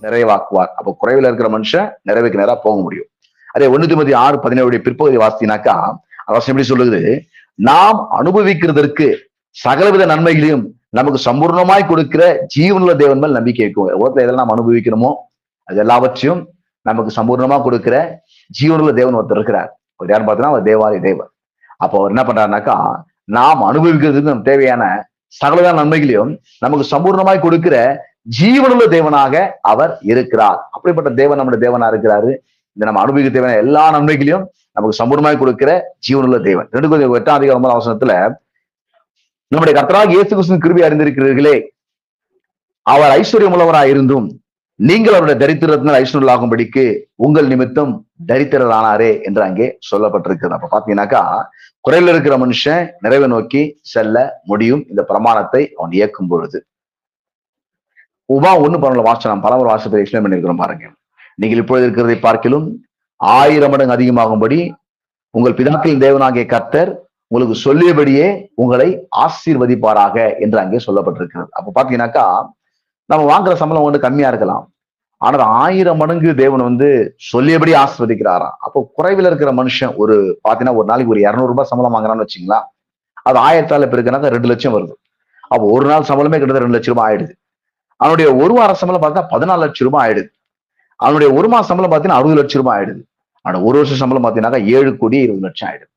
நிறைவாக்குவார். அப்போ குறைவில் இருக்கிற மனுஷன் நிறைவுக்கு நேரா போக முடியும். அதே 1 தீமோத்தேயு 6:17 பிற்பகுதி வாசித்தீங்கன்னாக்கா அவசியம் எப்படி சொல்லுது, நாம் அனுபவிக்கிறதற்கு சகலவித நன்மைகளையும் நமக்கு சம்பூர்ணமாய் கொடுக்கிற ஜீவனுள்ள தேவன் மேல் நம்பிக்கை இருக்கும். உலகத்துல எதெல்லாம் நாம் அனுபவிக்கணுமோ அது எல்லாவற்றையும் நமக்கு சம்பூர்ணமா கொடுக்கிற ஜீவனுள்ள தேவன் ஒருத்தர் இருக்கிறார். ஒரு யாருன்னு பார்த்தீங்கன்னா அவர் தேவாதி தேவன். அப்போ அவர் என்ன பண்றாருனாக்கா, நாம் அனுபவிக்கிறதுக்கு நமக்கு தேவையான சகலவித நன்மைகளையும் நமக்கு சம்பூர்ணமாய் கொடுக்கிற ஜீவனுள்ள தேவனாக அவர் இருக்கிறார். அப்படிப்பட்ட தேவன் நம்முடைய தேவனா இருக்கிறாரு. இந்த நம்ம அனுபவிக்க தேவையான எல்லா நன்மைகளையும் நமக்கு சம்பூர்ணமாய் கொடுக்கிற ஜீவனுள்ள தேவன். 2 Corinthians 8:9 நம்முடைய கர்த்தராகிய இயேசு கிறிஸ்துவின் கிருபையை அறிந்திருக்கிறீர்களே, அவர் ஐஸ்வர்யம் உள்ளவராய் இருந்தும் நீங்கள் அவருடைய தரித்திரத்தினால் ஐஸ்வர்யலாகும்படிக்கு உங்கள் நிமித்தம் தரித்திரரானாரே என்று அங்கே சொல்லப்பட்டிருக்கிறது. அப்ப பாத்தீங்கன்னாக்கா குறையில் இருக்கிற மனுஷன் நிறைவை நோக்கி செல்ல முடியும் இந்த பிரமாணத்தை அவன் இயக்கும் பொழுது. உபா 1:12 வாசனம் பலமுறை வாசத்தை எக்ஸ்பிளைன் பண்ணிருக்கிறோம் பாருங்க. நீங்கள் இப்பொழுது இருக்கிறதை பார்க்கிலும் 1000 மடங்கு அதிகமாகும்படி உங்கள் பிதாக்களின் தேவனாகிய கர்த்தர் உங்களுக்கு சொல்லியபடியே உங்களை ஆசீர்வதிப்பாராக என்று அங்கே சொல்லப்பட்டிருக்கிறது. அப்ப பாத்தீங்கன்னாக்கா நம்ம வாங்குற சம்பளம் வந்து கம்மியா இருக்கலாம், ஆனால் 1000 மடங்கு தேவன் சொல்லியபடி ஆசீர்வதிக்கிறாராம். அப்போ குறைவில் இருக்கிற மனுஷன் பாத்தீங்கன்னா ஒரு நாளைக்கு ஒரு 200 ரூபாய் சம்பளம் வாங்குறான்னு வச்சுங்களா, அது 1000 பெருக்குனாக்கா 2 லட்சம் வருது. அப்போ ஒரு நாள் சம்பளமே கிட்டத்தட்ட 2 லட்சம் ரூபாய் ஆயிடுது. அவனுடைய ஒரு வார சம்பளம் பார்த்தா 14 லட்சம் ரூபாய் ஆயிடுது. அவனுடைய ஒரு மாசம் சம்பளம் பார்த்தீங்கன்னா 60 லட்சம் ரூபாய் ஆயிடுது. அவனோட ஒரு வருஷம் சம்பளம் பார்த்தீங்கன்னாக்கா 7,20,00,000 ஆயிடுது.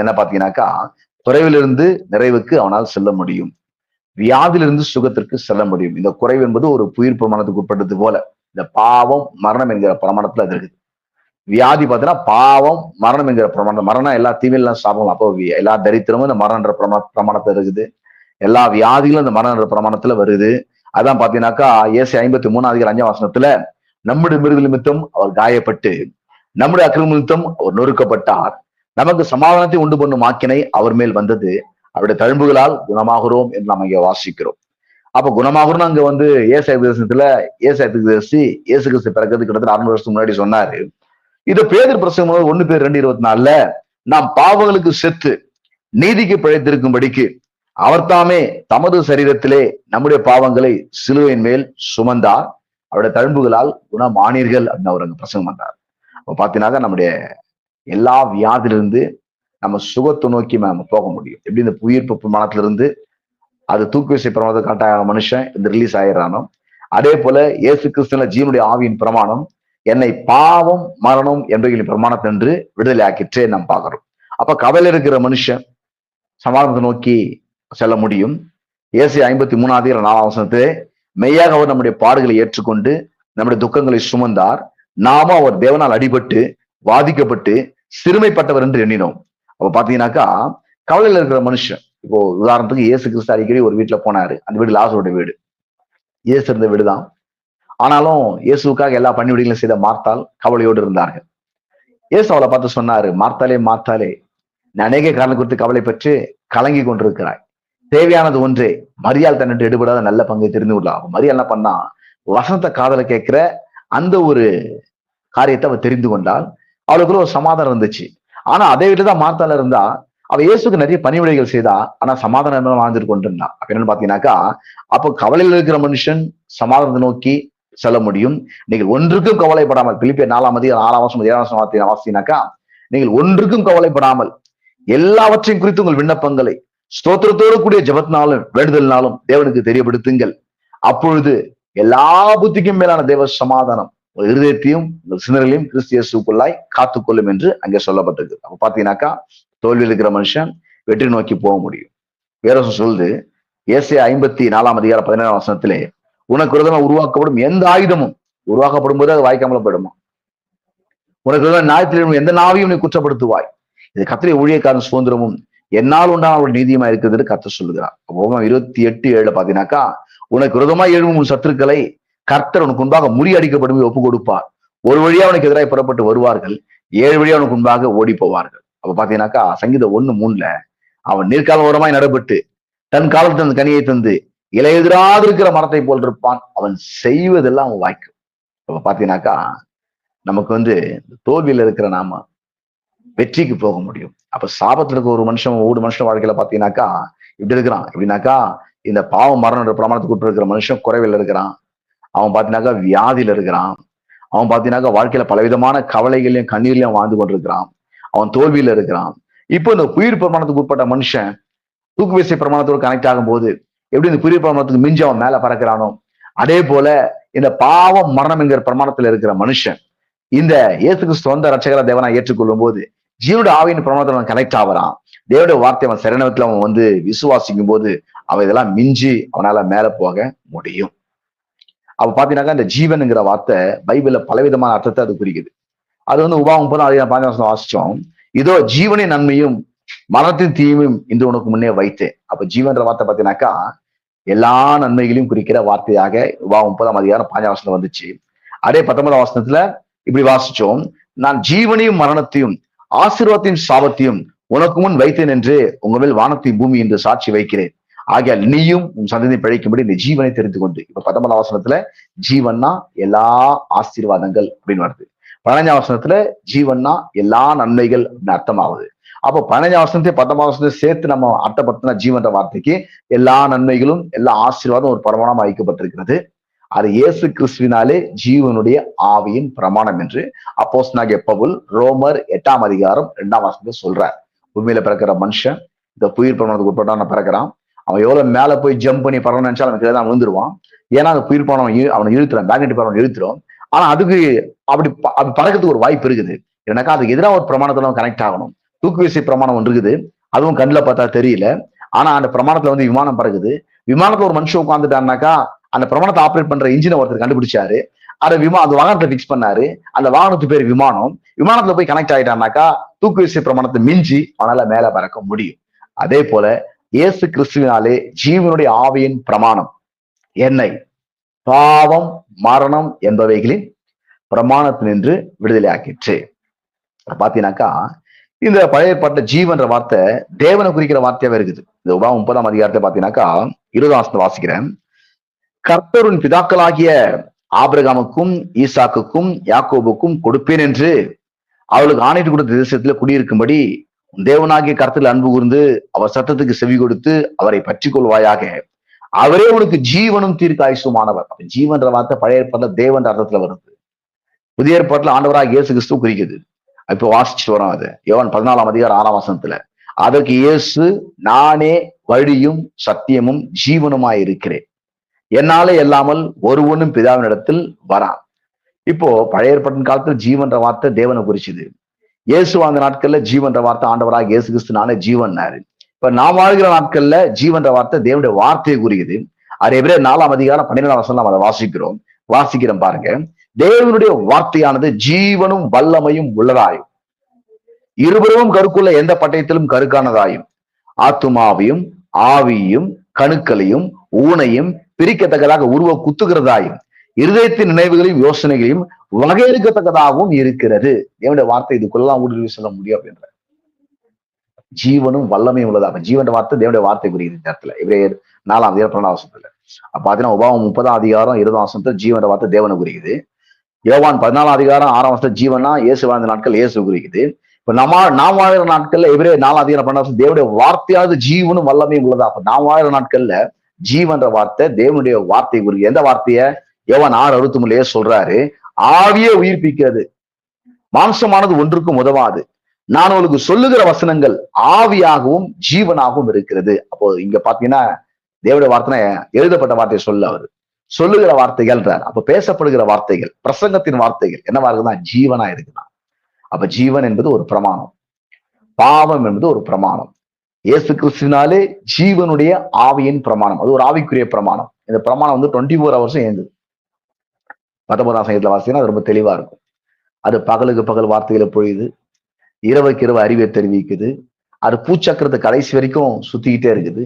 என்ன பாத்தீங்கன்னாக்கா குறைவிலிருந்து நிறைவுக்கு அவனால் செல்ல முடியும், வியாதியிலிருந்து சுகத்திற்கு செல்ல முடியும். இந்த குறைவு என்பது ஒரு புயிர் பிரமாணத்துக்கு உட்பட்டது போல இந்த பாவம் மரணம் என்கிற பிரமாணத்துல அது இருக்குது. வியாதி பார்த்தீங்கன்னா பாவம் மரணம் என்கிற பிரமாணம். மரணம் எல்லா தீமையெல்லாம் சாப்பிடலாம். அப்போ எல்லா தரித்திரமும் இந்த மரணன்ற பிரமாணத்துல இருக்குது. எல்லா வியாதிகளும் இந்த மரணன்ற பிரமாணத்துல வருது. அதான் பாத்தீங்கன்னாக்கா ஏசாயா 53:5 நம்முடைய மிருக நிமித்தம் அவர் காயப்பட்டு நம்முடைய அக்கிரம நிமித்தம் அவர் நொறுக்கப்பட்டார், நமக்கு சமாதானத்தை உண்டு பண்ணும் ஆக்கினை அவர் மேல் வந்தது, அவருடைய தழும்புகளால் குணமாகிறோம் என்று நம்ம இங்க வாசிக்கிறோம். அப்ப குணமாகணும்னு அங்க ஏசாயா தீர்க்கதரிசனத்துல ஏசாயா தீர்க்கதரிசி இயேசு கிறிஸ்து பிறக்கிறதுக்கு கிட்டத்தட்ட 600 வருஷத்துக்கு முன்னாடி சொன்னாரு. இது பேதுரு பிரசங்கம் 1 பேதுரு 2:24 நாம் பாவங்களுக்கு செத்து நீதிக்கு பிழைத்திருக்கும்படிக்கு அவர் தாமே தமது சரீரத்திலே நம்முடைய பாவங்களை சிலுவையின் மேல் சுமந்தார், அவருடைய தழும்புகளால் குணமானீர்கள் அப்படின்னு அவர் அங்க பிரசங்கம் பண்றார். அப்ப பாத்தீங்கன்னா நம்முடைய எல்லா வியாதிலிருந்து நம்ம சுகத்தை நோக்கி நம்ம போக முடியும். எப்படி இந்த உயிர்ப்பு பிரமாணத்திலிருந்து அது தூக்கு விசை பிரமாணத்தை காட்டாக மனுஷன் ரிலீஸ் ஆயிடுறானோ, அதே போல இயேசு கிறிஸ்துவின் ஜீவனுடைய ஆவியின் பிரமாணம் என்னை பாவம் மரணம் என்ற பிரமாணத்தென்று விடுதலை ஆக்கிற்றே நாம் பார்க்கிறோம். அப்ப கவலை இருக்கிற மனுஷன் சமாதானத்தை நோக்கி செல்ல முடியும். ஏசாயா 53:4 மெய்யாக அவர் நம்முடைய பாடுகளை ஏற்றுக்கொண்டு நம்முடைய துக்கங்களை சுமந்தார், நாம அவர் தேவனால் அடிபட்டு வாதிக்கப்பட்டு சிறுமைப்பட்டவர் என்று எண்ணினோம். அப்ப பாத்தீங்கன்னாக்கா கவலையில இருக்கிற மனுஷன், இப்போ உதாரணத்துக்கு இயேசு கிறிஸ்து அடிக்கடி ஒரு வீட்டுல போனாரு. அந்த வீடு லாசருடைய வீடு, இயேசு இருந்த வீடுதான். ஆனாலும் இயேசுக்காக எல்லா பணிவிடைகளும் செய்த மார்த்தாள் கவலையோடு இருந்தார்கள். இயேசு அவளை பார்த்து சொன்னாரு, மார்த்தாலே மார்த்தாலே, நான் அநேக காரணம் குறித்து கவலை பெற்று கலங்கி கொண்டிருக்கிறாய், தேவையானது ஒன்றே, மரியாள் தன்னிட்டு எடுபடாத நல்ல பங்கை தெரிந்து கொள்ளலாம். மரியாள் என்ன பண்ணா, வசனத்தை காதல கேட்கிற அந்த ஒரு காரியத்தை அவ தெரிந்து கொண்டால் அவளுக்குள்ள ஒரு சமாதானம் இருந்துச்சு. ஆனா அதே வீட்டுதான் மார்த்தால இருந்தா, அவ இயேசுக்கு நிறைய பணிவிடைகள் செய்தா, ஆனா சமாதானம் வாழ்ந்துட்டு கொண்டிருந்தா. அப்ப என்னன்னு பாத்தீங்கன்னாக்கா, அப்போ கவலையில் இருக்கிற மனுஷன் சமாதானத்தை நோக்கி செல்ல முடியும். நீங்கள் ஒன்றுக்கும் கவலைப்படாமல், பிலிப்பியர் 4:6 வாசினாக்கா, நீங்கள் ஒன்றுக்கும் கவலைப்படாமல் எல்லாவற்றையும் குறித்து உங்கள் விண்ணப்பங்களை ஸ்தோத்திரத்தோடு கூடிய ஜெபத்தினாலும் வேண்டுதலினாலும் தேவனுக்கு தெரியப்படுத்துங்கள், அப்பொழுது எல்லா புத்திக்கும் மேலான தேவ சமாதானம் உங்கள் இருதயத்தையும் உங்கள் சிந்தனைகளையும் கிறிஸ்து இயேசுக்குள்ளாய் காத்துக்கொள்ளும் என்று அங்கே சொல்லப்பட்டிருக்கு. அப்ப பாத்தீங்கன்னாக்கா தோல்வியில் இருக்கிற மனுஷன் வெற்றி நோக்கி போக முடியும். வேற சொல்லுது ஏசாயா 54:17 உனக்கு விரோதமாக உருவாக்கப்படும் எந்த ஆயுதமும் உருவாக்கப்படும் போது அது வாய்க்காமல போயிடுமா, உனக்கு விரோதமாக நியாயத்தில் எந்த நாவையும் நீ குற்றப்படுத்துவாய், இது கர்த்தருடைய ஊழியக்காரன் சுதந்திரமும் என்னால் உண்டான அவருடைய நீதியமா இருக்கிறது கர்த்தர் சொல்லுகிறார். 28:7 பாத்தீங்கன்னாக்கா, உனக்கு விரோதமாய் எழும்பும் உன் சத்துருக்களை கர்த்தர் உனக்கு முன்பாக முறியடிக்கப்படும் ஒப்பு கொடுப்பார், ஒரு வழியா அவனுக்கு எதிராக புறப்பட்டு வருவார்கள், 7 வழியா அவனுக்கு முன்பாக ஓடி போவார்கள். அப்ப பாத்தீங்கன்னாக்கா சங்கீதம் 1:3 அவன் நீர்கால ஓரமாய் நடப்பட்டு தன் காலத்தில் அந்த கனியை தந்து இலையுதிராது இருக்கிற மரத்தை போல் இருப்பான், அவன் செய்வதெல்லாம் அவன் வாய்க்கும். அப்ப பாத்தீங்கன்னாக்கா நமக்கு தோல்வியில இருக்கிற நாம வெற்றிக்கு போக முடியும். அப்ப சாபத்துல இருக்க ஒரு மனுஷன் வாழ்க்கையில பாத்தீங்கன்னாக்கா இப்படி இருக்கிறான். எப்படின்னாக்கா இந்த பாவம் மரணம் பிரமாணத்துக்கு உட்பட்டு இருக்கிற மனுஷன் குறைவில் இருக்கிறான். அவன் பாத்தீங்கன்னாக்கா வியாதியில இருக்கிறான். அவன் பாத்தீங்கன்னாக்கா வாழ்க்கையில பலவிதமான கவலைகளையும் கண்ணீர்லயும் வாழ்ந்து கொண்டிருக்கிறான். அவன் தோல்வியில இருக்கிறான். இப்போ இந்த உயிர் பிரமாணத்துக்கு உட்பட்ட மனுஷன் தூக்கு விசை பிரமாணத்தோடு கனெக்ட் ஆகும் போது எப்படி இந்த உயிர் பிரமாணத்துக்கு மிஞ்சி அவன் மேல பறக்கிறானோ, அதே போல இந்த பாவம் மரணம் என்கிற பிரமாணத்துல இருக்கிற மனுஷன் இந்த இயேசு கிறிஸ்து வந்த ரட்சகர தேவனா ஏற்றுக்கொள்ளும் போது ஜீவனுடைய ஆவியின் பிரமாணத்துல அவன் கனெக்ட் ஆகிறான். தேவனுடைய வார்த்தை அவன் சரணத்துல அவன் வந்து விசுவாசிக்கும் போது அவன் இதெல்லாம் மிஞ்சி அவனால மேல போக முடியும். அப்ப பாத்தீங்கன்னாக்கா இந்த ஜீவனுங்கிற வார்த்தை பைபிள்ல பலவிதமான அர்த்தத்தை அது குறிக்குது. அது வந்து உபாகம் போது அதை 5 வாசிச்சோம். இதோ ஜீவனின் நன்மையும் மரணத்தின் தீமையும் இன்று உனக்கு முன்னே வைத்தேன். அப்ப ஜீவன்ற வார்த்தை பாத்தீங்கன்னாக்கா எல்லா நன்மைகளையும் குறிக்கிற வார்த்தையாக உபாகம் 5 வந்துச்சு. அதே 19 இப்படி வாசிச்சோம். நான் ஜீவனையும் மரணத்தையும் ஆசீர்வாதத்தையும் சாபத்தையும் உனக்கு முன் வைத்தேன் என்று உங்க மேல் வானத்தையும் பூமி என்று சாட்சி வைக்கிறேன். ஆகியால் நீயும் உன் சந்ததியை பிழைக்கும்படி இந்த ஜீவனை தெரிந்து கொண்டு. இப்ப 19 ஜீவன்னா எல்லா ஆசீர்வாதங்கள் அப்படின்னு வருது. 15 ஜீவன்னா எல்லா நன்மைகள் அப்படின்னு அர்த்தமாகுது. அப்போ 15 19 சேர்த்து நம்ம அர்த்தப்படுத்தின ஜீவன்ற வார்த்தைக்கு எல்லா நன்மைகளும் எல்லா ஆசீர்வாதம் ஒரு பிரமாணம் வைக்கப்பட்டிருக்கிறது. அது இயேசு கிறிஸ்துவினாலே ஜீவனுடைய ஆவியின் பிரமாணம் என்று அப்போஸ்தலனாகிய பவுல் ரோமர் 8 சொல்றார். உண்மையில பிறக்கிற மனுஷன் இந்த புயிர் பிரமாணத்துக்கு உட்பட்டான பிறக்கிறான். அவன் எவ்வளவு மேல போய் ஜம்ப் பண்ணி பறக்கணும்னு நினைச்சாலும் அவனுக்கு தான் விழுந்துருவான். ஏன்னா அந்த புயிர் பிரமாணம் அவனை இழுத்துறான், மேக்னெட்டிக் பிரமாணம் இழுத்துரும். ஆனா அதுக்கு அப்படி பறக்கிறதுக்கு ஒரு வாய்ப்பு இருக்குது. எனக்கா அதுக்கு எதிராக ஒரு பிரமாணத்துல கனெக்ட் ஆகணும். தூக்கு வீசை பிரமாணம் ஒன்று இருக்குது, அதுவும் கண்ணில் பார்த்தா தெரியல. ஆனா அந்த பிரமாணத்துல வந்து விமானம் பறக்குது. விமானத்துல ஒரு மனுஷன் உட்காந்துட்டான்னாக்கா அந்த பிரமாணத்தை ஆப்ரேட் பண்ற இன்ஜினை ஒருத்தர் கண்டுபிடிச்சாரு. அந்த வாகனத்தை பிக்ஸ் பண்ணாரு. அந்த வாகனத்து பேர் விமானம். விமானத்துல போய் கனெக்ட் ஆயிட்டான்னாக்கா தூக்கு வீசை பிரமாணத்தை மிஞ்சி அவனால மேல பறக்க முடியும். அதே போல இயேசு கிறிஸ்துவினாலே ஜீவனுடைய ஆவியின் பிரமாணம் என்னை பாவம் மரணம் என்பவைகளின் பிரமாணத்தினின்று விடுதலை ஆக்கிற்று. பாத்தீங்கன்னாக்கா இந்த பழைய ஏற்பாட்டு ஜீவன்ற வார்த்தை தேவனை குறிக்கிற வார்த்தையாவே இருக்குது. இந்த உபாகம் 30 பாத்தீங்கன்னாக்கா 20 வாசிக்கிறேன். கர்த்தரின் பிதாக்களாகிய ஆபிரகாமுக்கும் ஈசாக்குக்கும் யாக்கோபுக்கும் கொடுப்பேன் என்று அவளுக்கு ஆணையிட்டு கொடுத்த தேசத்துல குடியிருக்கும்படி தேவனாகிய கர்த்தரில் அன்பு கூர்ந்து அவர் சத்தத்துக்கு செவி கொடுத்து அவரை பற்றி கொள்வாயாக. அவரே உனக்கு ஜீவனும் தீர்க்காயுசுமானவர். அப்ப ஜீவன்ற வார்த்தை பழைய ஏற்பாட்டுல தேவன்ற அர்த்தத்துல வருது. புதிய ஏற்பாட்டுல ஆண்டவராக இயேசு கிறிஸ்து குறிக்குது. இப்ப வாசிச்சுட்டு வரோம். அது யோவான் 14 அதற்கு இயேசு நானே வழியும் சத்தியமும் ஜீவனுமாய் இருக்கிறேன், என்னாலே இல்லாமல் ஒருவனும் பிதாவினிடத்தில் வரான். இப்போ பழைய ஏற்பாட்டின் காலத்துல ஜீவன்ற வார்த்தை தேவனை குறிச்சுது. இயேசு வாழ்ந்த நாட்கள்ல ஜீவன்ற வார்த்தை ஆண்டவராக இயேசு கிறிஸ்து நானே ஜீவன்னாரு. இப்ப நான் வாழ்கிற நாட்கள்ல ஜீவன்ற வார்த்தை தேவனுடைய வார்த்தையை குறிக்குது. அது எபிரேயர் 4:12 நம்ம அதை வாசிக்கிறோம் பாருங்க. தேவனுடைய வார்த்தையானது ஜீவனும் வல்லமையும் உள்ளதாயும் இருபுறமும் கருக்குள்ள எந்த பட்டயத்திலும் கருக்கானதாயும் ஆத்துமாவையும் ஆவியும் கணுக்களையும் ஊனையும் பிரிக்கத்தக்கதாக உருவ குத்துகிறதாயும் இருதயத்தின் நினைவுகளையும் யோசனைகளையும் வகையறுக்கத்தக்கதாகவும் இருக்கிறது. தேவனுடைய வார்த்தை இதுக்குள்ளதான் ஊடுருவி சொல்ல முடியும் அப்படின்ற ஜீவனும் வல்லமையும் உள்ளதாக ஜீவன் வார்த்தை தேவனுடைய வார்த்தை குறிக்குது. இந்த இடத்துல எபிரேயர் 4:12 பாத்தீங்கன்னா உபாகம் 30:20 ஜீவன் வார்த்தை தேவனை குறிக்குது. யோவான் 14:6 ஜீவனா இயேசு வாழ்ந்த நாட்கள் இயேசு குறிக்குது. இப்ப நாம் வாழ்கிற நாட்கள்ல எபிரேயர் 4:12 தேவனுடைய வார்த்தையாவது ஜீவனும் வல்லமையும் உள்ளதா. அப்ப நாம் வாழ்கிற நாட்கள்ல ஜீவன்ற வார்த்தை தேவனுடைய வார்த்தை குறிக்குது. எந்த வார்த்தைய யோவான் 6:63 சொல்றாரு, ஆவியே உயிர்ப்பிக்கிறது, மாம்சமானது ஒன்றுக்கும் உதவாது, நான் உங்களுக்கு சொல்லுகிற வசனங்கள் ஆவியாகவும் ஜீவனாகவும் இருக்கிறது. அப்போ இங்க பாத்தீங்கன்னா தேவனுடைய வார்த்தை எழுதப்பட்ட வார்த்தையை அவரு சொல்லுகிற வார்த்தைகள்ன்றார். அப்ப பேசப்படுகிற வார்த்தைகள் பிரசங்கத்தின் வார்த்தைகள் என்னவா இருக்குதான் ஜீவனா இருக்குதான். அப்ப ஜீவன் என்பது ஒரு பிரமாணம், பாவம் என்பது ஒரு பிரமாணம். இயேசு கிறிஸ்துவினாலே ஜீவனுடைய ஆவியின் பிரமாணம், அது ஒரு ஆவிக்குரிய பிரமாணம். இந்த பிரமாணம் வந்து 24 hours இயங்குது. 19 வாசினா அது ரொம்ப தெளிவா இருக்கும். அது பகலுக்கு பகல் வார்த்தைகளை பொழியுது, இரவுக்கு இரவு அறிவை தெரிவிக்குது. அது பூச்சக்கரத்தை கடைசி வரைக்கும் சுத்திக்கிட்டே இருக்குது.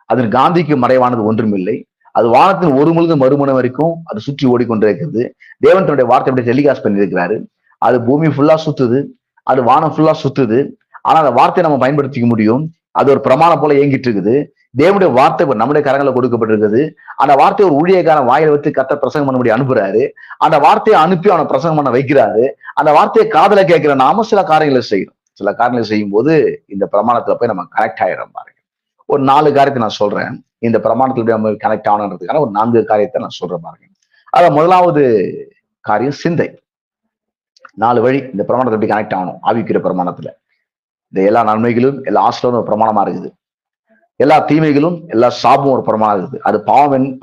அதன் காந்திக்கு மறைவானது ஒன்றும் இல்லை. அது வானத்தின் ஒரு முழுது மறுமணம் வரைக்கும் அது சுற்றி ஓடிக்கொண்டே இருக்கிறது. தேவன் தன்னுடைய வார்த்தை எப்படி டெலிகாஸ்ட் பண்ணியிருக்கிறாரு. அது பூமி ஃபுல்லா சுத்துது, அது வானம் ஃபுல்லா சுத்துது. ஆனா அந்த வார்த்தையை நம்ம பயன்படுத்திக்க முடியும். அது ஒரு பிரமாணம் போல இயங்கிட்டு இருக்குது. தேவனுடைய வார்த்தை நம்முடைய கரங்களை கொடுக்கப்பட்டிருக்குது. அந்த வார்த்தையை ஒரு ஊழியக்காரன் வாயில வச்சு கர்த்தர் பிரசங்கம் பண்ண முடியும் அனுப்புறாரு. அந்த வார்த்தையை அனுப்பி அவனை பிரசங்கம் பண்ண வைக்கிறாரு. அந்த வார்த்தையை காதல கேட்கிற நாம சில காரியங்களை செய்யணும். சில காரியங்களை செய்யும் போது இந்த பிரமாணத்துல போய் நம்ம கனெக்ட் ஆயிடும் பாருங்க. ஒரு 4 காரியத்தை நான் சொல்றேன். இந்த பிரமாணத்துல நம்ம கனெக்ட் ஆகணுன்றதுக்கான ஒரு 4 காரியத்தை நான் சொல்றேன் பாருங்க. முதலாவது காரியம் சிந்தை. 4 வழி இந்த பிரமாணத்தை எப்படி கனெக்ட் ஆகணும். ஆவிக்குரிய பிரமாணத்துல இந்த எல்லா நன்மைகளும் எல்லா ஆசீர்வாதம் ஒரு பிரமாணமா இருக்குது. எல்லா தீமைகளும் எல்லா சாபமும் ஒரு பிரமாணம் இருக்குது. அது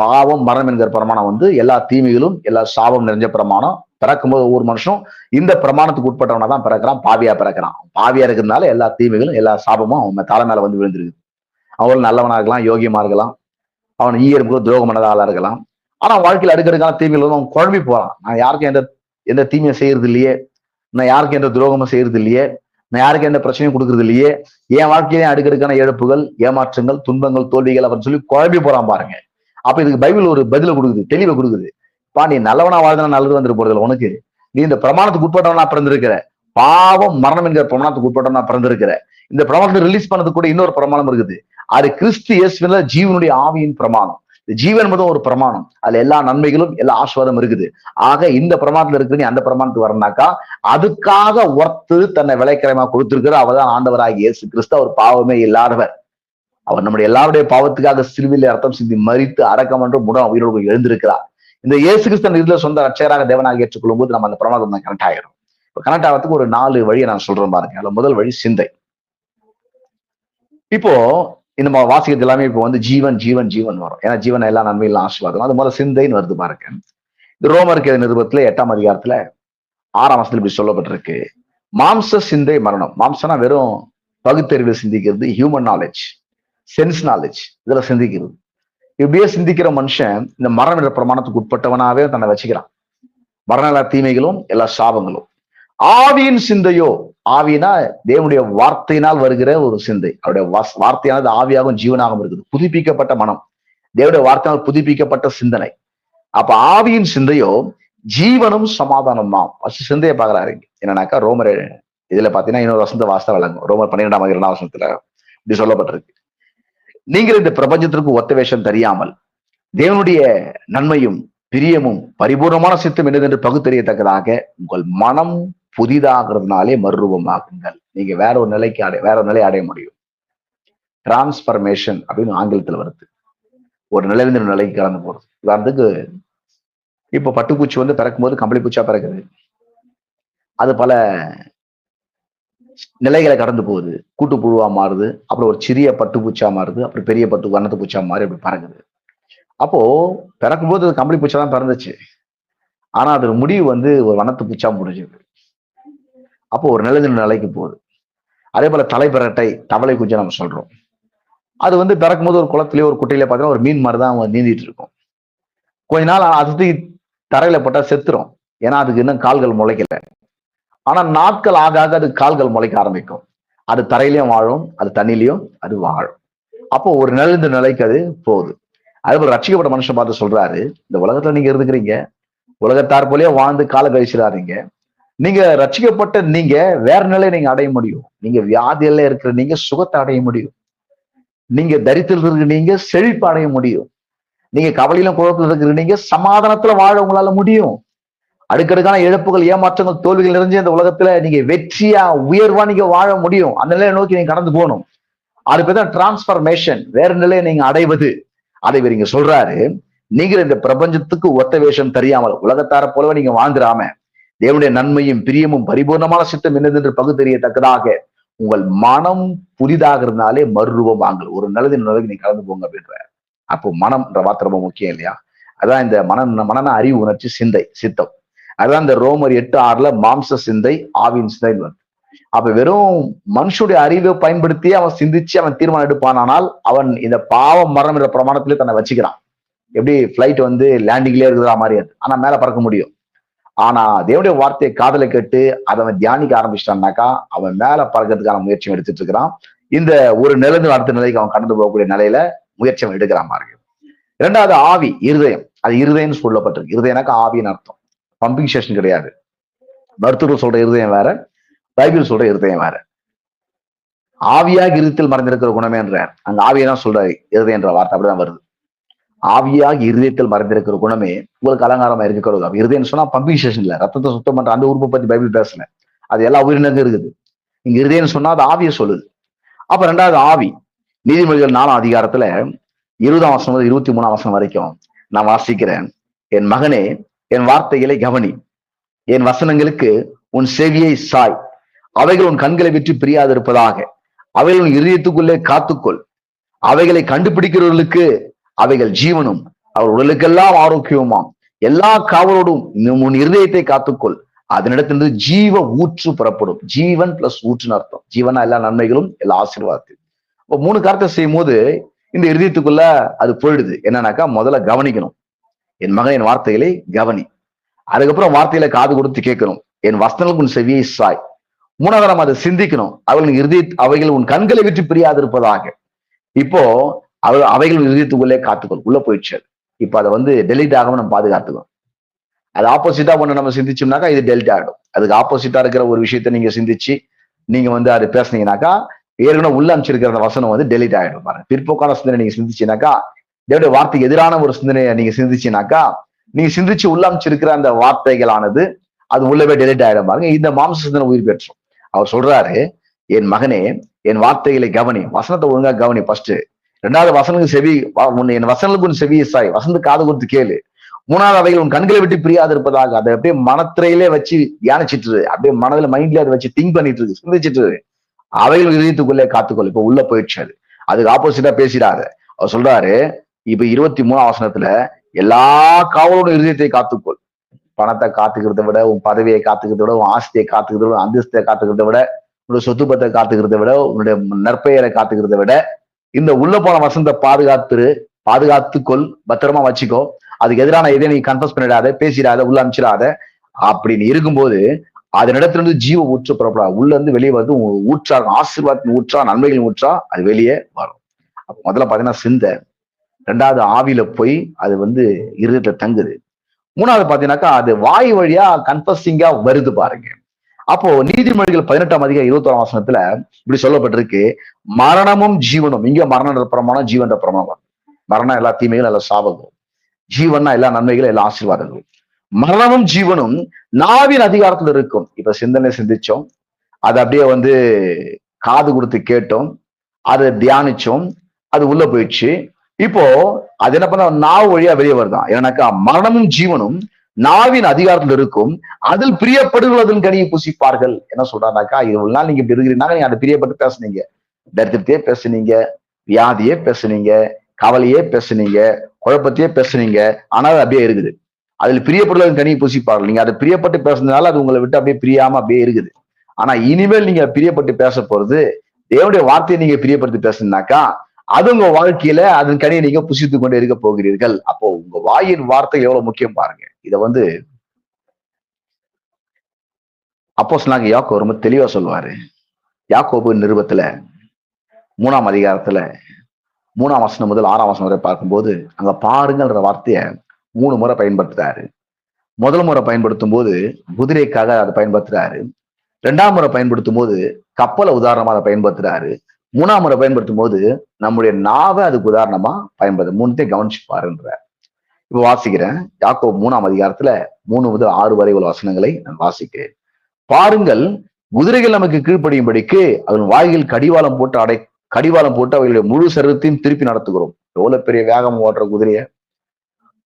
பாவம் மரணம் என்கிற பிரமாணம் வந்து எல்லா தீமைகளும் எல்லா சாபம் நிறைஞ்ச பிரமாணம். பிறக்கும்போது ஒவ்வொரு மனுஷனும் இந்த பிரமாணத்துக்கு உட்பட்டவனா தான் பிறக்கிறான். பாவியா பிறக்கிறான். பாவியா இருக்கிறதுனால எல்லா தீமைகளும் எல்லா சாபமும் அவன் தலை மேல வந்து விழுந்துருக்கு. அவன் நல்லவனா இருக்கலாம், யோகியமா இருக்கலாம், அவன் ஈயருக்கு துரோகம் பண்ணத ஆளா இருக்கலாம். ஆனா வாழ்க்கையில் அடுக்கடுக்கான தீமைகள் வந்து அவன் குழம்பி போறான். நான் யாருக்கும் எந்த தீமையை செய்யறது இல்லையே, நான் யாருக்கும் எந்த துரோகமும் செய்யறது இல்லையே, நான் யாருக்கும் எந்த பிரச்சனையும் கொடுக்கறது இல்லையே, என் வாழ்க்கையிலே அடுக்கடுக்கான இழப்புகள், ஏமாற்றங்கள், துன்பங்கள், தோல்விகள் அப்படின்னு சொல்லி குழம்பி போறான் பாருங்க. அப்ப இதுக்கு பைபிள் ஒரு பதில கொடுக்குது, தெளிவை கொடுக்குது. நீ நல்லவனா வாழ்ந்தா நல்லது வந்துட்டு போறதில்ல உனக்கு. நீ இந்த பிரமாணத்துக்கு உட்பட்டவனா பிறந்திருக்கிற. பாவம் மரணம் என்கிற பிரமாணத்துக்கு உட்பட்டவனா பிறந்திருக்கிற. இந்த பிரமாணத்தை ரிலீஸ் பண்ணதுக்கு கூட இன்னொரு பிரமாணம் இருக்குது. அது கிறிஸ்து இயேசுவில ஜீவனுடைய ஆவியின் பிரமாணம். ஜீவன் என்பதும் ஒரு பிரமாணம். அதுல எல்லா நன்மைகளும் எல்லா ஆசீர்வாதம் இருக்குது. ஆக இந்த பிரமாணத்துல இருக்கு, நீ அந்த பிரமாணத்துக்கு வரனாக்கா அதுக்காக ஒர்த்து தன்னை விலைக்கிரமா கொடுத்திருக்கிற அவர்தான் ஆண்டவராகிய இயேசு கிறிஸ்து. அவர் பாவமே இல்லாதவர். அவர் நம்முடைய எல்லாருடைய பாவத்துக்காக சிலுவையிலே ரத்தம் சிந்தி மரித்து அடக்கம் என்று உயிரோடு எழுந்திருக்கிறார். இந்த இயேசு கிறிஸ்து இதுல சொந்த ரட்சகராக தேவனாக ஏற்றுக்கொள்ளும் போது நம்ம அந்த பிரமாணம் கனெக்ட் ஆயிடும். இப்ப கனெக்ட் ஆகிறதுக்கு ஒரு 4 வழியை நான் சொல்றேன் பாருங்க. அதுல முதல் வழி சிந்தை. இப்போ இந்த வாசிக்கிறது எல்லாமே இப்போ வந்து ஜீவன் ஜீவன் ஜீவன் வரும். ஏன்னா ஜீவன் எல்லா நன்மையெல்லாம் ஆசீர்வாதம். அது முதல்ல சிந்தைன்னு வருது பாருங்க. இந்த ரோமருக்கு நிருபத்துல 8ஆம் அதிகாரத்துல 6ஆம் வசனத்துல இப்படி சொல்லப்பட்டிருக்கு. மாம்ச சிந்தை மரணம். மாம்சனா வெறும் பகுத்தறிவில் சிந்திக்கிறது, ஹியூமன் நாலேஜ், சென்ஸ் நாலேஜ், இதுல சிந்திக்கிறது. இப்படியே சிந்திக்கிற மனுஷன் இந்த மரணம் என்ற பிரமாணத்துக்கு உட்பட்டவனாவே தன்னை வச்சுக்கிறான். மரண எல்லா தீமைகளும் எல்லா சாபங்களும். ஆவியின் சிந்தையோ, ஆவினா தேவனுடைய வார்த்தையினால் வருகிற ஒரு சிந்தை. அவருடைய வார்த்தையானது ஆவியாகவும் ஜீவனாகவும் இருக்குது. புதுப்பிக்கப்பட்ட மனம், தேவனுடைய வார்த்தையால் புதுப்பிக்கப்பட்ட சிந்தனை. அப்ப ஆவியின் சிந்தையோ ஜீவனும் சமாதானம் தான். சிந்தையை பாக்குறாரு. என்னன்னாக்கா ரோமர் இதுல பாத்தீங்கன்னா இன்னொரு வசந்த வாசத்தை வழங்கும். ரோமர் 12ஆம் 2ஆம் வசனத்துல இப்படி சொல்லப்பட்டிருக்கு. நீங்கள் இந்த பிரபஞ்சத்திற்கு ஒத்த வேஷம் தெரியாமல் தேவனுடைய நன்மையும் பிரியமும் பரிபூர்ணமான சித்தம் என்னதென்று பகுத்தறியத்தக்கதாக உங்கள் மனம் புதிதாகிறதுனாலே மறுரூபமாகுங்கள். நீங்க வேற ஒரு நிலை அடைய முடியும். டிரான்ஸ்பர்மேஷன் அப்படின்னு ஆங்கிலத்தில் வருது. ஒரு நிலையிலிருந்து ஒரு நிலைக்கு கலந்து போறது. உதாரணத்துக்கு இப்ப பட்டுப்பூச்சி வந்து பிறக்கும் போது கம்பளி பூச்சா பிறக்குது. அது பல நிலைகளை கடந்து போகுது. கூட்டு புழுவா மாறுது, அப்புறம் ஒரு சிறிய பட்டுப்பூச்சா மாறுது, அப்புறம் பெரிய வண்ணத்து பூச்சா மாறி அப்படி பறக்குது. அப்போ பிறக்கும்போது அது கம்பளி பூச்சா தான் பிறந்துச்சு. ஆனா அது முடிவு வந்து ஒரு வண்ணத்து பூச்சா முடிஞ்சது. அப்போ ஒரு நிலைக்கு போகுது. அதே போல தலைப்பிரட்டை, தவளை குஞ்சை நம்ம சொல்றோம். அது வந்து பிறக்கும்போது ஒரு குளத்திலேயே ஒரு குட்டையில பார்த்தீங்கன்னா ஒரு மீன் மாதிரி தான் அவங்க நீந்திட்டு இருக்கும். கொஞ்ச நாள் அது தரையில போட்டா செத்துரும். ஏன்னா அதுக்கு இன்னும் கால்கள் முளைக்கல. ஆனா நாட்கள் ஆக அது கால்கள் முளைக்க ஆரம்பிக்கும். அது தரையிலையும் வாழும், அது தண்ணிலையும் அது வாழும். அப்போ ஒரு நிலைக்கு அது போகுது. அதே போல ரட்சிக்கப்பட்ட மனுஷன் பார்த்து சொல்றாரு, இந்த உலகத்துல நீங்க இருந்துக்கிறீங்க, உலகத்தார் போலயே வாழ்ந்து கால கழிச்சிடாதீங்க. நீங்க ரட்சிக்கப்பட்ட நீங்க வேற நிலையை நீங்க அடைய முடியும். நீங்க வியாதியில இருக்கிற நீங்க சுகத்தை அடைய முடியும். நீங்க தரித்திரத்தில் இருக்கிற நீங்க செழிப்பு அடைய முடியும். நீங்க கவலையிலும் குழப்பத்தில் இருக்கிற நீங்க சமாதானத்துல வாழ உங்களால முடியும். அடுக்கடுக்கான இழப்புகள், ஏமாற்றங்கள், தோல்விகள் நிறைஞ்ச இந்த உலகத்துல நீங்க வெற்றியா உயர்வா நீங்க வாழ முடியும். அந்த நிலையை நோக்கி நீங்க கடந்து போகணும். அது பேர் டிரான்ஸ்பர்மேஷன், வேற நிலையை நீங்க அடைவது. அதை இங்க சொல்றாரு, நீங்க இந்த பிரபஞ்சத்துக்கு ஒத்த வேஷம் தெரியாமல் உலகத்தார போலவே நீங்க வாழ்ந்துடாம தேவனுடைய நன்மையும் பிரியமும் பரிபூர்ணமான சித்தம் என்னதென்று பகுத்தறியத்தக்கதாக உங்கள் மனம் புதிதாகிறதுனாலே மறுரூபமாங்கள். ஒரு நிலைக்கு நீங்க கலந்து போங்க அப்படின்ற. அப்போ மனம்ன்ற வார்த்தை ரொம்ப முக்கியம் இல்லையா? அதான் இந்த மனன அறிவு, உணர்ச்சி, சித்தம். அதுதான் இந்த ரோமர் 8:6 மாம்ச சிந்தை ஆவியின் சிந்தை வருது. அப்ப வெறும் மனுஷனுடைய அறிவை பயன்படுத்தி அவன் சிந்திச்சு அவன் தீர்மானம் எடுப்பானால் அவன் இந்த பாவம் மரணம் என்ற பிரமாணத்திலே தன்னை வச்சுக்கிறான். எப்படி பிளைட் வந்து லேண்டிங்லயே இருக்கிற மாதிரி அது, ஆனா மேல பறக்க முடியும். ஆனா தேவனுடைய வார்த்தையை காதலை கேட்டு அதை அவன் தியானிக்க ஆரம்பிச்சிட்டான்னாக்கா அவன் மேல பறக்கிறதுக்கான முயற்சியும் எடுத்துட்டு இருக்கிறான். இந்த ஒரு நிலைந்து அடுத்த நிலைக்கு அவன் கடந்து போகக்கூடிய நிலையில முயற்சி அவன் எடுக்கிறான் பாருங்க. 2வது ஆவி, இருதயம். அது இருதயம்னு சொல்லப்பட்டிருக்கு. இருதயம்னாக்கா ஆவின்னு அர்த்தம். பம்பிங் ஸ்டேஷன் கிடையாது. மருத்துவர் சொல்ற இருதயம் வேற, பைபிள் சொல்ற இருதயம் வேற. ஆவியாக இருதயத்தில் மறைந்திருக்கிற குணமே என்றார். அந்த ஆவியதான் சொல்றாரு, இருதயம் என்ற வார்த்தை அப்படிதான் வருது. ஆவியாக இருதயத்தில் மறைந்திருக்கிற குணமே உங்களுக்கு அலங்காரமா இருக்கிறது. இருதயம் சொன்னா பம்பிங் ஸ்டேஷன் இல்ல, ரத்தத்தை சுத்தம் பண்ற அந்த உறுப்பை பத்தி பைபிள் பேசல. அது எல்லா உயிரினங்களும் இருக்குது. இங்க இருதயம் சொன்னா அது ஆவியை சொல்லுது. அப்ப 2வது ஆவி, நீதிமொழிகள் 4ஆம் அதிகாரத்துல 20ஆம் வசனம் 23ஆம் வசனம் வரைக்கும் நான் வாசிக்கிறேன். என் மகனே, என் வார்த்தைகளை கவனி, என் வசனங்களுக்கு உன் செவியை சாய். அவைகள் உன் கண்களை விட்டு பிரியாதிருப்பதாக. அவைகள் உன் இதயத்துக்குள்ளே காத்துக்கொள். அவைகளை கண்டுபிடிக்கிறவர்களுக்கு அவைகள் ஜீவனும் அவர் உடலுக்கெல்லாம் ஆரோக்கியமாம். எல்லா காவலோடும் உன் இருதயத்தை காத்துக்கொள். அதனிடத்திலிருந்து ஜீவ ஊற்று புறப்படும். ஜீவன் பிளஸ் ஊற்றுன்னு அர்த்தம். ஜீவனா எல்லா நன்மைகளும் எல்லா ஆசீர்வாதத்தையும். இப்போ 3 காரியத்தை செய்யும் போது இந்த இருதயத்துக்குள்ள அது போயிடுது. என்னன்னாக்கா, முதல்ல கவனிக்கணும். என் மகன் என் வார்த்தைகளை கவனி. அதுக்கப்புறம் வார்த்தையில காது கொடுத்து கேட்கணும். என் வசனங்களுக்கு உன் செவியை சாய். 3வது நம்ம அதை சிந்திக்கணும். அவைகள் உன் கண்களை விட்டு பிரியாதிருப்பதாக. இப்போ அவைகள் இதயத்துக்குள்ளே காத்துக்கொள். உள்ள போயிடுச்சு. இப்ப அதை டெலிட் ஆகாம நம்ம பாதுகாத்துக்கணும். அது ஆப்போசிட்டா ஒண்ணு நம்ம சிந்திச்சோம்னாக்கா இது டெலிட் ஆகிடும். அதுக்கு ஆப்போசிட்டா இருக்கிற ஒரு விஷயத்த நீங்க சிந்திச்சு நீங்க அது பேசுனீங்கன்னாக்கா ஏற்கனவே உள்ள அமைச்சிருக்கிற அந்த வசனம் டெலிட் ஆகிடும். பாருங்க, பிற்போக்கான சிந்தனை நீங்க சிந்திச்சீனாக்கா, தேவனுடைய வார்த்தைக்கு எதிரான ஒரு சிந்தனையை நீங்க சிந்திச்சீனாக்கா, நீங்க சிந்திச்சு உள்ள அமைச்சிருக்கிற அந்த வார்த்தைகளானது அது உள்ளவே டெலிட் ஆகிடும். பாருங்க, இந்த மாம்ச சிந்தனை உயிர் பெற்றும். அவர் சொல்றாரு, என் மகனே என் வார்த்தைகளை கவனி. வசனத்தை ஒழுங்கா கவனி ஃபர்ஸ்ட். 2வது வசனத்துக்கு செவி, என் வசனங்களுக்கு உன் செவியை சாய். வசனத்துக்கு காது கொடுத்து கேளு. 3வது அவைகள் உன் கண்களை விட்டு பிரியாது இருப்பதாக. அதை அப்படியே மனத்திரையிலே வச்சு தியானிச்சிட்டு, அப்படியே மனதில் மைண்ட்ல அதை வச்சு திங்க் பண்ணிட்டு இருக்கு, சிந்திச்சிட்டு. அவைகள் இதயத்துக்குள்ளே காத்துக்கொள். இப்ப உள்ள போயிடுச்சு. அதுக்கு ஆப்போசிட்டா பேசிடாத. அவர் சொல்றாரு, இப்ப 23ஆம் வசனத்துல எல்லா காவலோட இருதயத்தை காத்துக்கொள். பணத்தை காத்துக்கிறத விட, உன் பதவியை காத்துக்கிறத விட, உன் ஆஸ்தியை காத்துக்கிறத விட, அந்தஸ்தை காத்துக்கிறத விட, உன்னோட சொத்து பத்தை காத்துக்கிறத விட, உன்னுடைய நற்பெயரை காத்துக்கிறத விட, இந்த உள்ள போன வசனத்தை பாதுகாத்துக்கொள், பத்திரமா வச்சுக்கோ. அதுக்கு எதிரான எதை நீ கன்ஃபஸ் பண்ணிடாத, பேசிடாத, உள்ள அமைச்சிடாத. அப்படின்னு இருக்கும்போது அதனிடத்திலிருந்து ஜீவ ஊற்று புறப்படாது. உள்ள இருந்து வெளியே வந்து ஊற்றா, ஆசீர்வாதத்தின் ஊற்றா, நன்மைகளின் ஊற்றா அது வெளியே வரும். அப்ப முதல்ல பாத்தீங்கன்னா சிந்தை. 2வது ஆவியில போய் அது இருதயத்துல தங்குது. 3வது பாத்தீங்கன்னாக்கா அது வாய் வழியா கன்ஃபஸிங்கா வருது. பாருங்க, அப்போ நீதிமொழிகள் 18ஆம் அதிகாரம் 21ஆம் வசனத்துல இப்படி சொல்லப்பட்டிருக்கு, மரணமும் ஜீவனும். இங்க மரண பிரமாணம், ஜீவன்ற பிரமாணம். மரணம் எல்லா தீமைகளும், எல்லா சாபங்களும். ஜீவன்னா எல்லா நன்மைகளும், எல்லா ஆசீர்வாதங்களும். மரணமும் ஜீவனும் நாவின் அதிகாரத்துல இருக்கும். இப்ப சிந்தனை சிந்திச்சோம், அது அப்படியே காது கொடுத்து கேட்டோம், அதை தியானிச்சோம், அது உள்ள போயிடுச்சு. இப்போ அது என்ன பண்ண, நாவு வழியா வெளியே வருதான். ஏன்னாக்கா மரணமும் ஜீவனும் நாவின் அதிகாரத்துல இருக்கும், அதில் பிரியப்படுவதன் கனியை புசிப்பார்கள். என்ன சொல்றாருனாக்கா, இவ்வளவு நாள் நீங்க இப்படி இருக்கிறீங்கன்னா நீங்க அதை பிரியப்பட்டு பேசுனீங்க, தரித்திரத்தையே பேசுனீங்க, வியாதியே பேசுனீங்க, கவலையே பேசுனீங்க, குழப்பத்தையே பேசுனீங்க, ஆனால் அப்படியே இருக்குது. அதுல பிரியப்படுவதன் கனியை புசிப்பார்கள். நீங்க அதை பிரியப்பட்டு பேசுனதுனால அது உங்களை விட்டு அப்படியே பிரியாம அப்படியே இருக்குது. ஆனா இனிமேல் நீங்க பிரியப்பட்டு பேச போறது தேவனுடைய வார்த்தையை நீங்க பிரியப்படுத்தி பேசுனாக்கா அது உங்க வாழ்க்கையில அதன் கனியை நீங்க புசித்து கொண்டே இருக்க போகிறீர்கள். அப்போ உங்க வாயின் வார்த்தை எவ்வளவு முக்கியம் பாருங்க. இத அப்போஸ்தலனாகிய யாக்கோபு ரொம்ப தெளிவா சொல்லுவாரு. யாக்கோபு நிருபத்துல 3ஆம் அதிகாரத்துல 3ஆம் வசனம் முதல் 6ஆம் வசனம் வரை பார்க்கும்போது அங்க பாருங்கன்ற வார்த்தைய 3 முறை பயன்படுத்துறாரு. முதல் முறை பயன்படுத்தும் போது குதிரைக்காக அதை பயன்படுத்துறாரு. 2ஆம் முறை பயன்படுத்தும் போது கப்பலை உதாரணமா அதை பயன்படுத்துறாரு. 3ஆம் முறை பயன்படுத்தும் போது நம்முடைய நாவை அதுக்கு உதாரணமா பயன்படுத்த. 3த்தையும் கவனிச்சு பாருன்ற. இப்ப வாசிக்கிறேன். யாக்கோபு 3ஆம் அதிகாரத்துல 3 முதல் 6 வரை உள்ள வசனங்களை நான் வாசிக்கிறேன். பாருங்கள், குதிரைகள் நமக்கு கீழ்ப்படியும்படிக்கு அதன் வாய்கள் கடிவாளம் போட்டு அவைகளுடைய முழு சரீரத்தையும் திருப்பி நடத்துகிறோம். எவ்வளவு பெரிய வேகம் ஓடுற குதிரைய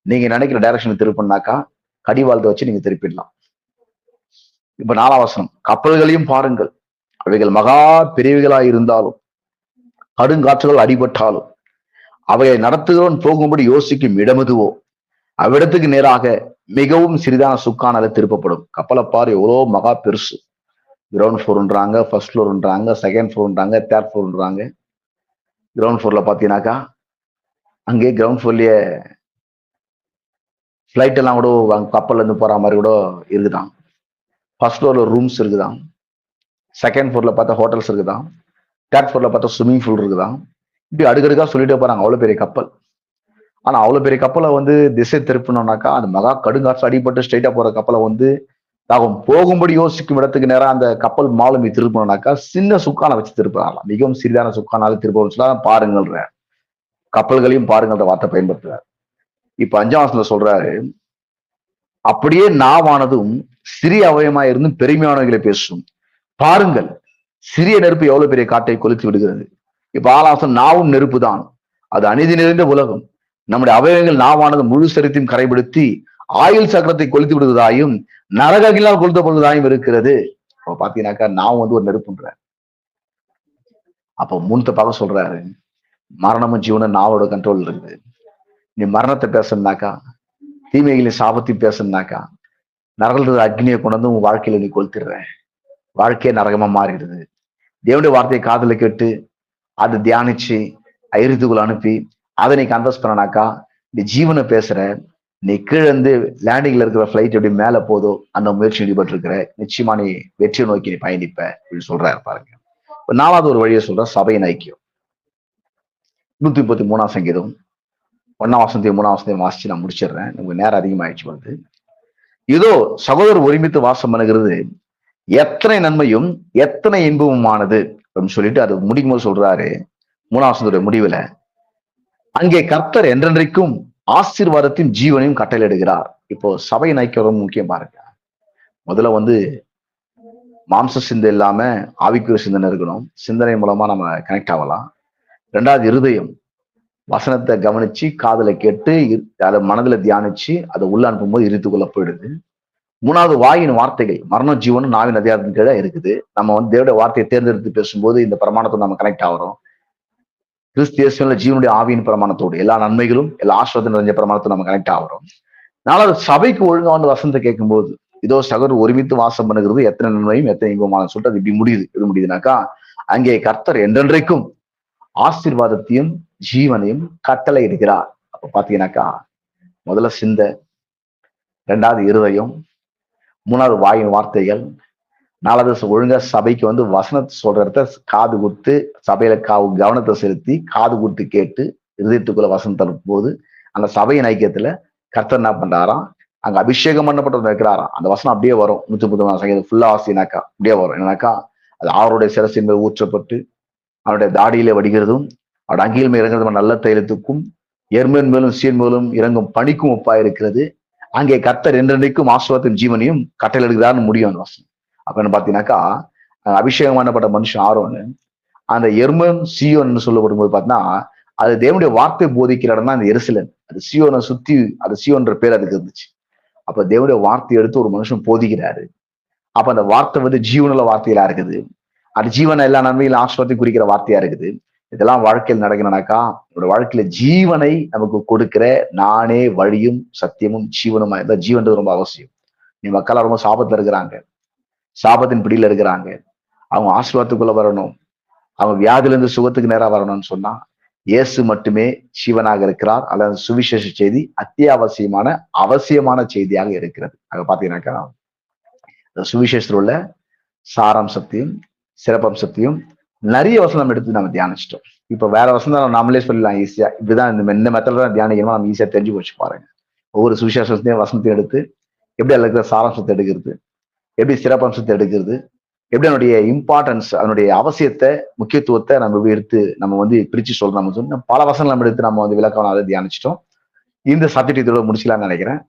நீங்க நினைக்கிற டைரக்ஷன் திருப்பினாக்கா கடிவாளத்தை வச்சு நீங்க திருப்பிடலாம். இப்ப 4ஆம் வசனம், கப்பல்களையும் பாருங்கள், அவைகள் மகா பிரிவுகளாய் இருந்தாலும் கடுங்காற்றுகள் அடிபட்டாலும் அவையை நடத்துகிறோன் போகும்படி யோசிக்கும் இடமெதுவோ அவ்விடத்துக்கு நேராக மிகவும் சிறிதான சுக்கானால திருப்பப்படும். கப்பலை பாரு, எவ்வளோ மகா பெருசு. கிரவுண்ட் ஃப்ளோர்ன்றாங்க, ஃபர்ஸ்ட் ஃப்ளோர்ன்றாங்க, செகண்ட் ஃப்ளோர்ன்றாங்க, தேர்ட் ஃப்ளோர்ன்றாங்க. கிரவுண்ட் ஃப்ளோர்ல பாத்தீங்கன்னாக்கா அங்கே கிரவுண்ட் ஃப்ளோர்லயே ஃபிளைட் எல்லாம் கூட கப்பல்ல இருந்து போற மாதிரி கூட இருக்குதான். ஃபர்ஸ்ட் ஃப்ளோர்ல ரூம்ஸ் இருக்குதான், செகண்ட் ஃப்ளோர்ல பார்த்தா ஹோட்டல்ஸ் இருக்குதான், தேர்ட் ஃப்ளோர்ல பார்த்தா ஸ்விம்மிங் பூல் இருக்குதான். இப்படி அடுக்கடுக்கா சொல்லிட்டே போறாங்க. அவ்வளவு பெரிய கப்பல். ஆனா அவ்வளவு பெரிய கப்பலை திசை திருப்பணும்னாக்கா அந்த மகா கடுங்காற்று அடிபட்டு ஸ்ட்ரைட்டா போற கப்பலை தாகம் போகும்படி யோசிக்கும் இடத்துக்கு நேரம் அந்த கப்பல் மாலுமி திருப்பணும்னாக்கா சின்ன சுக்கானை வச்சு திருப்பலாம். மிகவும் சிறிதான சுக்கானால திருப்பணும் சொல்ல பாருங்கள்ற, கப்பல்களையும் பாருங்கள்ன்ற வார்த்தை பயன்படுத்துறாரு. இப்ப 5ஆம் வசனத்துல சொல்றாரு, அப்படியே நாவானதும் சிறிய அவயமா இருந்தும் பெருமையானவர்களை பேசும். பாருங்கள், சிறிய நெருப்பு எவ்வளவு பெரிய காட்டை கொளுத்தி விடுகிறது. இப்ப 6ஆம் வசனம், நாவும் நெருப்பு தான், அது அநீதி நிறைந்த உலகம். நம்முடைய அவயவங்கள் நாவானது முழு சரித்தையும் கரைபடுத்தி ஆயுள் சக்கரத்தை கொளுத்து விடுவதாயும் நரககிலால் கொளுத்தப்படுவதாயும் இருக்கிறது. அப்ப பாத்தீங்கன்னாக்கா நான் வந்து ஒரு நெருப்புன்றேன். அப்போ மூணு பார்க்க சொல்றாரு, மரணமும் ஜீவனும் நாவோட கண்ட்ரோல் இருக்குது. நீ மரணத்தை பேசணுனாக்கா, தீமைகளின் சாபத்தையும் பேசணுனாக்கா, நரகத்துல அக்னியை கொண்டு வந்து உன் வாழ்க்கையில நீ கொளுத்திடுற. வாழ்க்கையே நரகமா மாறிடுது. தேவனுடைய வார்த்தையை காதுல கேட்டு அதை தியானிச்சு ஐரியத்துக்குள்ள அனுப்பி அதை நீ கன்வெர்ஸ் பண்ணனாக்கா, நீ ஜீவனை பேசுற, நீ கீழே இருந்து லேண்டிங்ல இருக்கிற பிளைட் எப்படி மேல போதோ அந்த முயற்சி ஈடுபட்டு இருக்கிற, நிச்சயமா நீ வெற்றியை நோக்கி நீ பயணிப்ப அப்படின்னு சொல்றாரு பாருங்க. 4வது ஒரு வழியை சொல்ற, சபையின் ஐக்கியம். 133ஆம் சங்கீதம் 1ஆம் வசனத்தையும் 3ஆம் வசனத்தையும் வாசிச்சு நான் முடிச்சிடுறேன், நமக்கு நேரம் அதிகமாயிடுச்சு வந்து. இதோ சகோதரர் ஒருமித்து வாசம் பண்ணுகிறது எத்தனை நன்மையும் எத்தனை இன்பமுமானது அப்படின்னு சொல்லிட்டு அது முடிக்கும் போது சொல்றாரு 3ஆம் வசனத்துடைய முடிவுல, அங்கே கர்த்தர் என்றென்றைக்கும் ஆசீர்வாதத்தின் ஜீவனையும் கட்டளையிடுகிறார். இப்போ சபையின் ஐக்கியம் ரொம்ப முக்கியம் பாருங்க. முதல்ல வந்து மாம்ச சிந்தை இல்லாம ஆவிக்குரிய சிந்தனை இருக்கணும். சிந்தனை மூலமா நம்ம கனெக்ட் ஆகலாம். 2வது இருதயம், வசனத்தை கவனிச்சு காதுல கேட்டு அதை மனதுல தியானிச்சு அதை உள்ள அனுப்பும்போது இருத்துக்குள்ள போயிடுது. 3வது வாயின் வார்த்தைகள், மரண ஜீவனும் நாவின் அதிகாரத்தின் கீழே இருக்குது. நம்ம வந்து தேவனுடைய வார்த்தையை தேர்ந்தெடுத்து பேசும்போது இந்த பிரமாணத்தை நம்ம கனெக்ட் ஆகிறோம். கிறிஸ்து இயேசுவில ஜீவனுடைய ஆவியின் பிரமாணத்தோடு எல்லா நன்மைகளும் எல்லா ஆசீர்வாதம் நிறைஞ்ச பிரமாணத்தை நம்ம கனெக்ட் ஆகிறோம். 4வது சபைக்கு ஒழுங்கா வந்து வசனத்தை கேட்கும்போது, இதோ சகோதரர் ஒருமித்து வாசம் பண்ணுகிறது எத்தனை நன்மையும் எத்தனை இன்பமான சொல்லிட்டு அது இப்படி முடியுது. எப்படி முடியுதுனாக்கா, அங்கே கர்த்தர் என்றென்றைக்கும் ஆசீர்வாதத்தையும் ஜீவனையும் கட்டளை இடுகிறார். அப்ப பாத்தீங்கன்னாக்கா முதல்ல சிந்தை, 2வது இருதயம், 3வது வாயின் வார்த்தைகள், 4வது ஒழுங்கா சபைக்கு வந்து வசனத்தை சொல்றத காது கொடுத்து சபையில கவனத்தை செலுத்தி காது கொடுத்து கேட்டு இருதயத்துக்குள்ள வசனம் தரும் போது அந்த சபையின் ஐக்கியத்துல கர்த்தர் என்ன பண்றாராம், அங்க அபிஷேகம் பண்ணப்பட்டது வைக்கிறாராம். அந்த வசனம் அப்படியே வரும். 133ஆம் சங்கீதம் ஃபுல்லா ஆசினாக்கா அப்படியே வரும். என்னன்னாக்கா அது அவருடைய சிரசின் மேல் ஊற்றப்பட்டு அவருடைய தாடியில வடிகிறதும் அவருடைய அங்கியில் மேல் இறங்குறதும் நல்ல தைலத்துக்கும் எர்மேன் மேலும் சீன் மேலும் இறங்கும் பணிக்கும் ஒப்பா இருக்கிறது. அங்கே கர்த்தர் என்றென்றைக்கும் ஆசீர்வாதத்தின் ஜீவனையும் கட்டளை எடுக்கிறான்னு முடியும் அந்த வசனம். அப்ப என்ன பாத்தீங்கன்னாக்கா அபிஷேகம் பண்ணப்பட்ட மனுஷன் ஆரோன்னு அந்த எர்மன் சியோன்னு சொல்லப்படும் போது பார்த்தீங்கன்னா அது தேவனுடைய வார்த்தை போதிக்கிற இடம் தான் அந்த எருசலேம். அது சியோனை சுத்தி அது சியோன்ற பேர் அதுக்கு இருந்துச்சு. அப்ப தேவனுடைய வார்த்தை எடுத்து ஒரு மனுஷன் போதிக்கிறாரு. அப்ப அந்த வார்த்தை வந்து ஜீவனுள்ள வார்த்தையிலா இருக்குது. அது ஜீவனை எல்லா நன்மையிலும் ஆசீர்வாதத்தை குறிக்கிற வார்த்தையா இருக்குது. இதெல்லாம் வாழ்க்கையில் நடக்கணும்னாக்கா என்னோட வாழ்க்கையில ஜீவனை நமக்கு கொடுக்கிற நானே வழியும் சத்தியமும் ஜீவனுமா இருந்தா ஜீவன்றது ரொம்ப அவசியம். நீ மக்கள் ரொம்ப சாபத்துல இருக்கிறாங்க, சாபத்தின் பிடியில இருக்கிறாங்க, அவங்க ஆசீர்வாதத்துக்குள்ள வரணும், அவங்க வியாதியிலிருந்து சுகத்துக்கு நேரா வரணும்னு சொன்னா இயேசு மட்டுமே ஜீவனாக இருக்கிறார். அல்லது சுவிசேஷ செய்தி அத்தியாவசியமான அவசியமான செய்தியாக இருக்கிறது. அங்க பாத்தீங்கன்னாக்கா இந்த சுவிசேஷத்தில் உள்ள சாராம்சத்தையும் சிறப்பம்சத்தையும் நிறைய வசனம் எடுத்து நம்ம தியானிச்சிட்டோம். இப்ப வேற வசனம் நம்மளே சொல்லலாம் ஈஸியா. இப்படிதான் இந்த மெத்தட்ல தான் தியானிக்கணும், நம்ம ஈஸியா தெரிஞ்சு போச்சு பாருங்க. ஒவ்வொரு சுவிசேஷத்தையும் வசனத்தையும் எடுத்து எப்படி அதுல இருக்கிற சாராம்சத்தை எடுக்கிறது, எப்படி சிறப்பம்சத்தை எடுக்கிறது, எப்படி அதனுடைய இம்பார்ட்டன்ஸ் அதனுடைய அவசியத்தை முக்கியத்துவத்தை நம்ம எடுத்து நம்ம வந்து பிரிச்சு சொல்றோம். நம்ம சொல்லி பல வசனங்கள் நம்ம எடுத்து நம்ம வந்து விளக்கம் அதை தியானிச்சிட்டோம். இந்த சப்ஜெக்ட் இதோட முடிச்சலாம்னு நினைக்கிறேன்.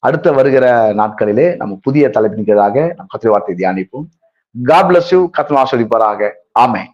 அடுத்த வருகிற நாட்களிலே நம்ம புதிய தலைப்பின் கீழாக நம்ம கர்த்தருடைய வார்த்தையை தியானிப்போம். God bless you. கர்த்தர் ஆசீர்வதிப்பாராக. ஆமென்.